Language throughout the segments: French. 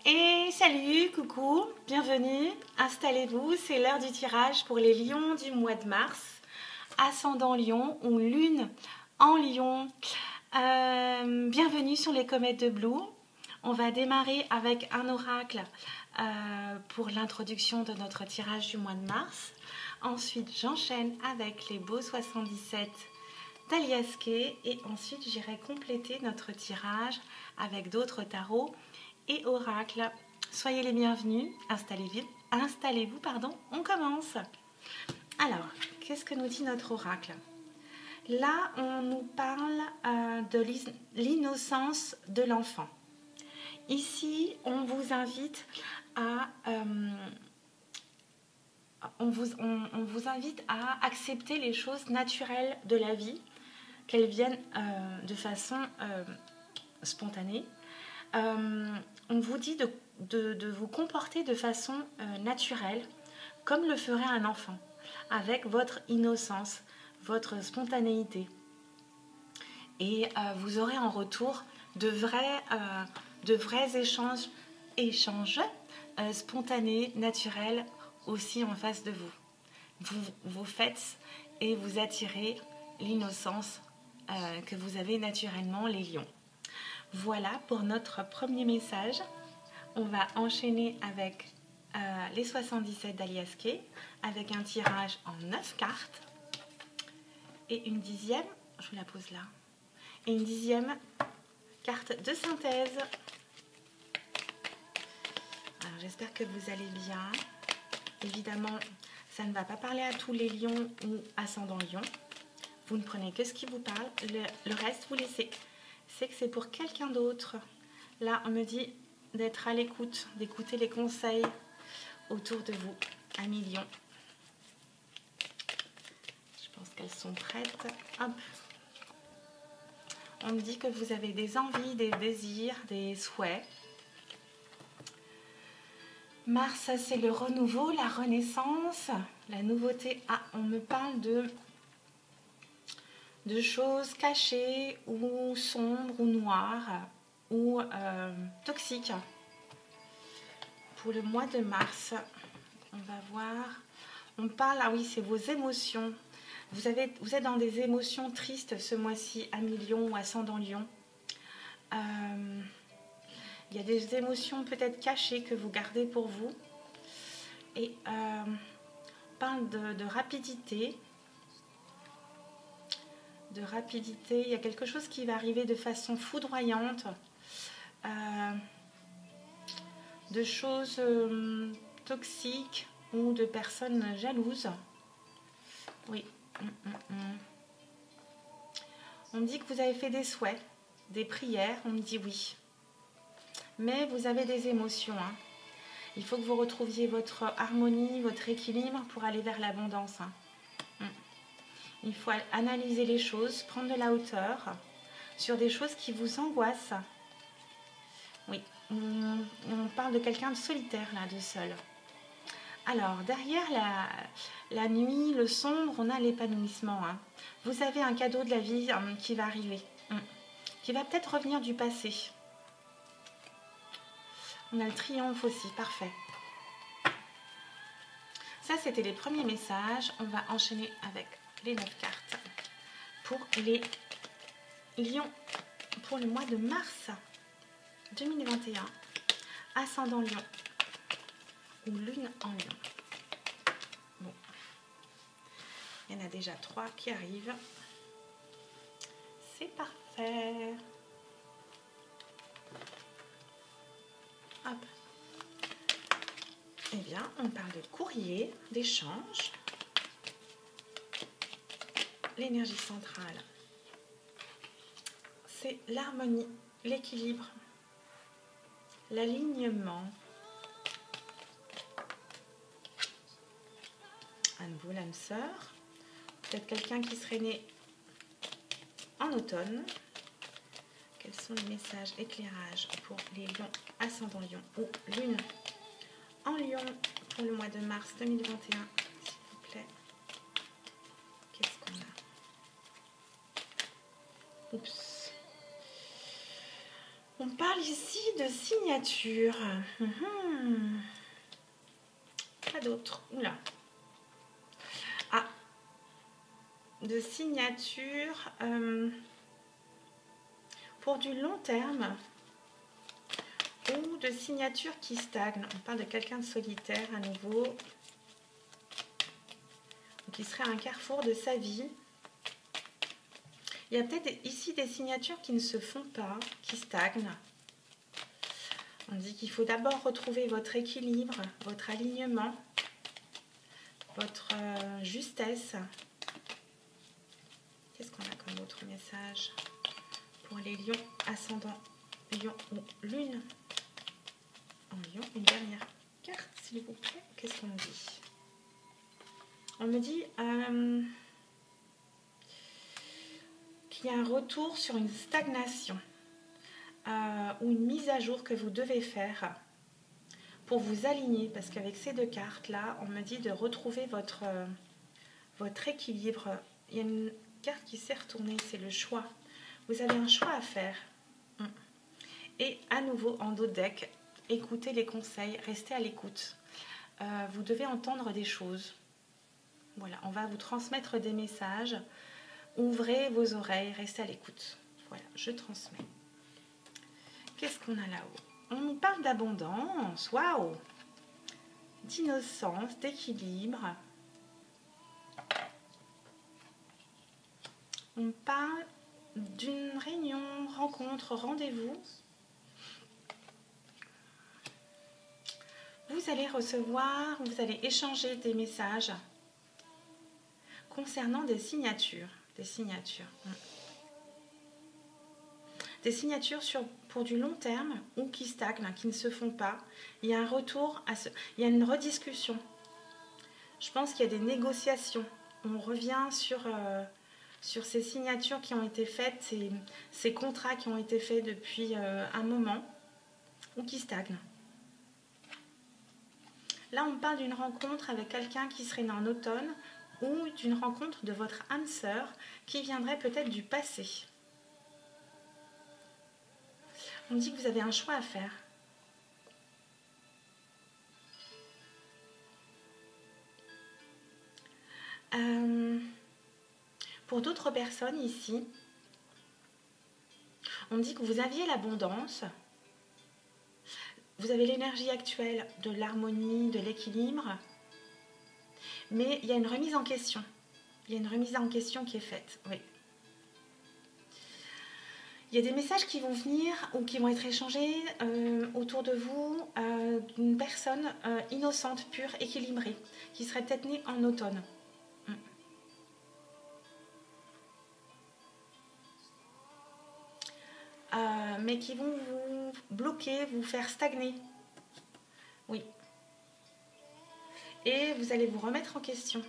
Et salut, coucou, bienvenue, installez-vous, c'est l'heure du tirage pour les lions du mois de mars, ascendant lion ou lune en lion. Bienvenue sur les comètes de Blue. On va démarrer avec un oracle pour l'introduction de notre tirage du mois de mars. Ensuite, j'enchaîne avec les beaux 77 d'Aliaske et ensuite j'irai compléter notre tirage avec d'autres tarots et oracles. Soyez les bienvenus, installez-vous, on commence. Alors, qu'est-ce que nous dit notre oracle? Là, on nous parle de l'innocence de l'enfant. Ici, on vous invite à... on vous invite à accepter les choses naturelles de la vie, qu'elles viennent de façon spontanée. On vous dit de vous comporter de façon naturelle, comme le ferait un enfant, avec votre innocence, votre spontanéité. Et vous aurez en retour de vrais échanges spontanés, naturels, aussi en face de vous. Vous faites et vous attirez l'innocence que vous avez naturellement, les lions. Voilà pour notre premier message. On va enchaîner avec les 77 d'Aliaske, avec un tirage en 9 cartes. Et une dixième, je vous la pose là, et une dixième carte de synthèse. Alors j'espère que vous allez bien. Évidemment, ça ne va pas parler à tous les lions ou ascendants lions. Vous ne prenez que ce qui vous parle, le reste vous laissez. C'est que c'est pour quelqu'un d'autre. Là, on me dit d'être à l'écoute, d'écouter les conseils autour de vous, amis lions. Je pense qu'elles sont prêtes. Hop. On me dit que vous avez des envies, des désirs, des souhaits. Mars, c'est le renouveau, la renaissance, la nouveauté. Ah, on me parle de choses cachées ou sombres ou noires ou toxiques. Pour le mois de mars, on va voir. On parle, ah oui, c'est vos émotions. Vous êtes dans des émotions tristes ce mois-ci, amis lion ou ascendant lion. Il y a des émotions peut-être cachées que vous gardez pour vous. Et on parle de rapidité. Il y a quelque chose qui va arriver de façon foudroyante. De choses toxiques ou de personnes jalouses. Oui. On me dit que vous avez fait des souhaits, des prières. On me dit oui. Mais vous avez des émotions. Hein. Il faut que vous retrouviez votre harmonie, votre équilibre pour aller vers l'abondance. Hein. Il faut analyser les choses, prendre de la hauteur sur des choses qui vous angoissent. Oui, on parle de quelqu'un de solitaire, là, de seul. Alors, derrière la nuit, le sombre, on a l'épanouissement. Hein. Vous avez un cadeau de la vie qui va arriver, qui va peut-être revenir du passé. On a le triomphe aussi, parfait. Ça, c'était les premiers messages. On va enchaîner avec les 9 cartes pour les lions pour le mois de mars 2021. Ascendant lion ou lune en lion. Bon. Il y en a déjà 3 qui arrivent. C'est parfait. Hop. Eh bien, on parle de courrier, d'échange. L'énergie centrale, c'est l'harmonie, l'équilibre, l'alignement. À nouveau l'âme sœur. Peut-être quelqu'un qui serait né en automne. Quels sont les messages éclairages pour les lions, ascendant lion ou lune en lion pour le mois de mars 2021, s'il vous plaît. Qu'est-ce qu'on a? Oups. On parle ici de signature. Pas d'autre. Oula. Ah. De signature pour du long terme ou de signature qui stagne. On parle de quelqu'un de solitaire à nouveau, qui serait à un carrefour de sa vie. Il y a peut-être ici des signatures qui ne se font pas, qui stagnent. On dit qu'il faut d'abord retrouver votre équilibre, votre alignement, votre justesse. Qu'est-ce qu'on a comme autre message pour les lions, ascendant lion ou lune en lion? Une dernière carte, s'il vous plaît. Qu'est-ce qu'on me dit? On me dit qu'il y a un retour sur une stagnation ou une mise à jour que vous devez faire pour vous aligner, parce qu'avec ces deux cartes là, on me dit de retrouver votre équilibre. Il y a une carte qui s'est retournée, c'est le choix. Vous avez un choix à faire. Et à nouveau en dos de deck, écoutez les conseils, restez à l'écoute. Vous devez entendre des choses. Voilà, on va vous transmettre des messages. Ouvrez vos oreilles, restez à l'écoute. Voilà, je transmets. Qu'est-ce qu'on a là-haut? On nous parle d'abondance, waouh! D'innocence, d'équilibre. On parle d'une réunion, rencontre, rendez-vous. Vous allez recevoir, vous allez échanger des messages concernant des signatures. Des signatures pour du long terme ou qui stagnent, qui ne se font pas. Il y a un retour, il y a une rediscussion. Je pense qu'il y a des négociations. On revient sur ces signatures qui ont été faites, ces contrats qui ont été faits depuis un moment ou qui stagnent. Là, on parle d'une rencontre avec quelqu'un qui serait né en automne ou d'une rencontre de votre âme sœur qui viendrait peut-être du passé. On dit que vous avez un choix à faire. Pour d'autres personnes ici, on dit que vous aviez l'abondance, vous avez l'énergie actuelle de l'harmonie, de l'équilibre, mais il y a une remise en question. Il y a une remise en question qui est faite, oui. Il y a des messages qui vont venir ou qui vont être échangés autour de vous d'une personne innocente, pure, équilibrée, qui serait peut-être née en automne. Mais qui vont vous bloquer, vous faire stagner. Oui. Et vous allez vous remettre en question.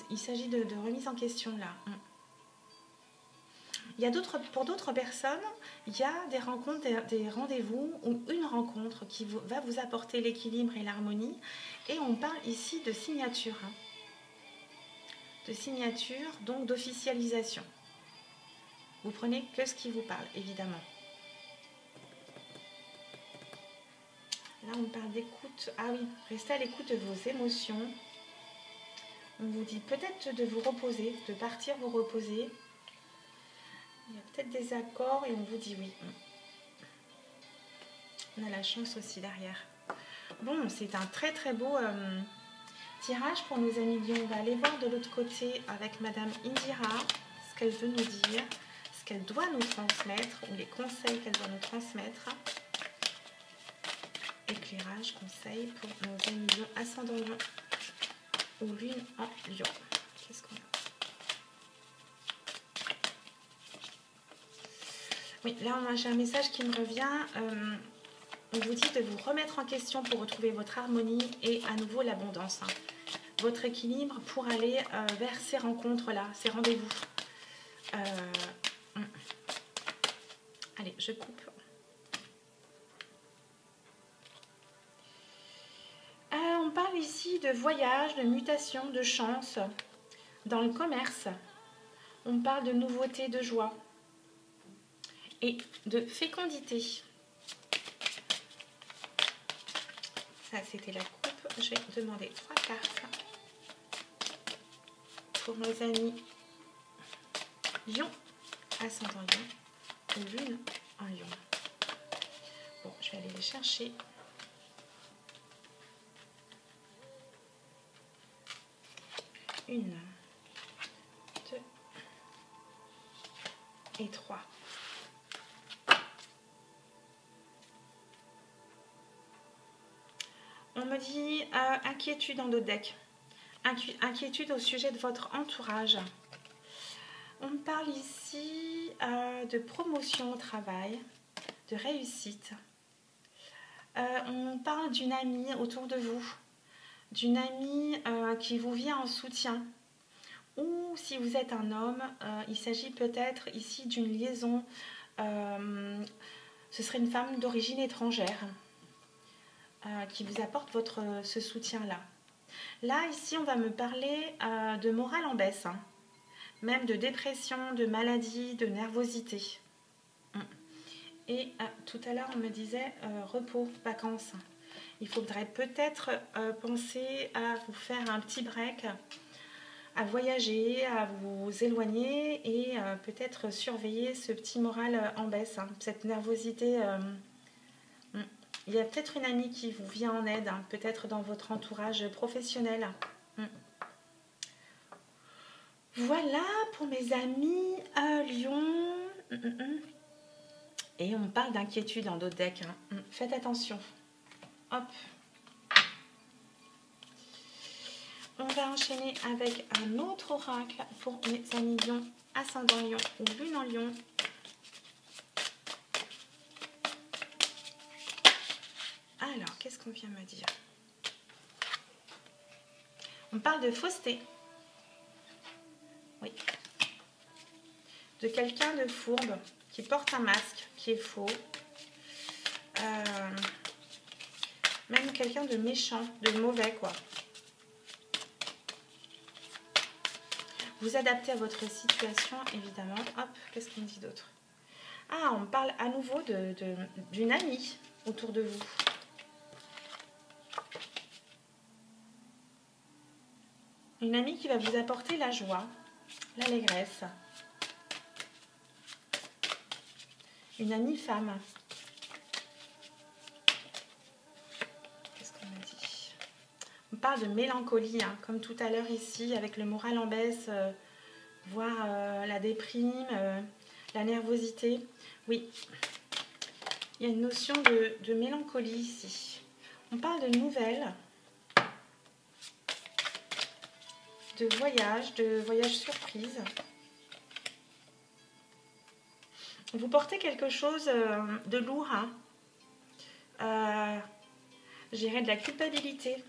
Il s'agit de remise en question là. Il y a pour d'autres personnes, il y a des rencontres, des rendez-vous ou une rencontre qui va vous apporter l'équilibre et l'harmonie. Et on parle ici de signature. De signature, donc d'officialisation. Vous prenez que ce qui vous parle, évidemment. Là, on parle d'écoute. Ah oui, restez à l'écoute de vos émotions. On vous dit peut-être de vous reposer, de partir vous reposer. Il y a peut-être des accords et on vous dit oui. On a la chance aussi derrière. Bon, c'est un très très beau tirage pour nos amis lions. On va aller voir de l'autre côté avec Madame Indira ce qu'elle veut nous dire, ce qu'elle doit nous transmettre ou les conseils qu'elle doit nous transmettre. Éclairage, conseil pour nos amis lions, ascendant lion ou lune en lion. Qu'est-ce qu'on a? Oui, là j'ai un message qui me revient. On vous dit de vous remettre en question pour retrouver votre harmonie et à nouveau l'abondance. Votre équilibre pour aller vers ces rencontres-là, ces rendez-vous. Allez, je coupe. On parle ici de voyage, de mutation, de chance dans le commerce. On parle de nouveauté, de joie et de fécondité. Ça, c'était la coupe. Je vais demander 3 cartes pour nos amis Lion, ascendant Lion, ou Lune en Lion. Bon, je vais aller les chercher. Une, 2 et 3. On me dit inquiétude dans d'autres decks. Inquiétude au sujet de votre entourage. On me parle ici de promotion au travail, de réussite. On parle d'une amie autour de vous, d'une amie qui vous vient en soutien. Ou si vous êtes un homme, il s'agit peut-être ici d'une liaison. Ce serait une femme d'origine étrangère qui vous apporte ce soutien-là. Là, ici, on va me parler de morale en baisse, hein. Même de dépression, de maladie, de nervosité. Et tout à l'heure, on me disait repos, vacances. Il faudrait peut-être penser à vous faire un petit break, à voyager, à vous éloigner et peut-être surveiller ce petit moral en baisse, hein, cette nervosité. Il y a peut-être une amie qui vous vient en aide, hein, peut-être dans votre entourage professionnel. Voilà pour mes amis Lion. Et on parle d'inquiétude dans d'autres decks. Hein. Faites attention. Hop. On va enchaîner avec un autre oracle pour mes amis Lion, ascendant Lion ou Lune en Lion. Alors, qu'est-ce qu'on vient me dire? On parle de fausseté. Oui. De quelqu'un de fourbe qui porte un masque qui est faux. Même quelqu'un de méchant, de mauvais, quoi. Vous adaptez à votre situation, évidemment. Hop, qu'est-ce qu'on dit d'autre? Ah, on parle à nouveau d'une amie autour de vous. Une amie qui va vous apporter la joie, l'allégresse. Une amie femme. Qu'est-ce qu'on m'a dit? On parle de mélancolie, hein, comme tout à l'heure ici, avec le moral en baisse, voire la déprime, la nervosité. Oui, il y a une notion de mélancolie ici. On parle de nouvelles, de voyage surprise. Vous portez quelque chose de lourd, hein. Je dirais de la culpabilité.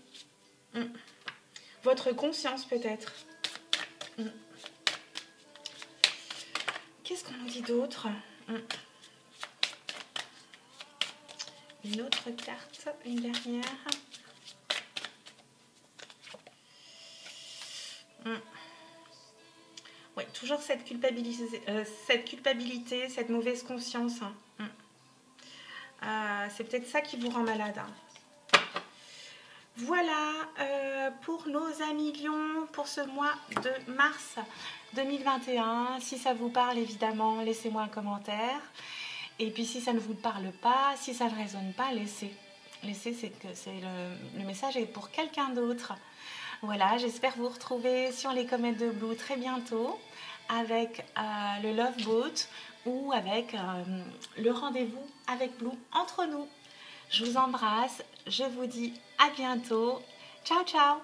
Votre conscience peut-être. Qu'est-ce qu'on nous dit d'autre? Une autre carte, une dernière. Oui, toujours cette culpabilité, cette mauvaise conscience. C'est peut-être ça qui vous rend malade. Voilà pour nos amis Lion pour ce mois de mars 2021. Si ça vous parle, évidemment, laissez-moi un commentaire. Et puis si ça ne vous parle pas, si ça ne résonne pas, laissez. Laissez, c'est que le message est pour quelqu'un d'autre. Voilà, j'espère vous retrouver sur les comètes de Blue très bientôt avec le Love Boat ou avec le rendez-vous avec Blue entre nous. Je vous embrasse, je vous dis à bientôt. Ciao, ciao!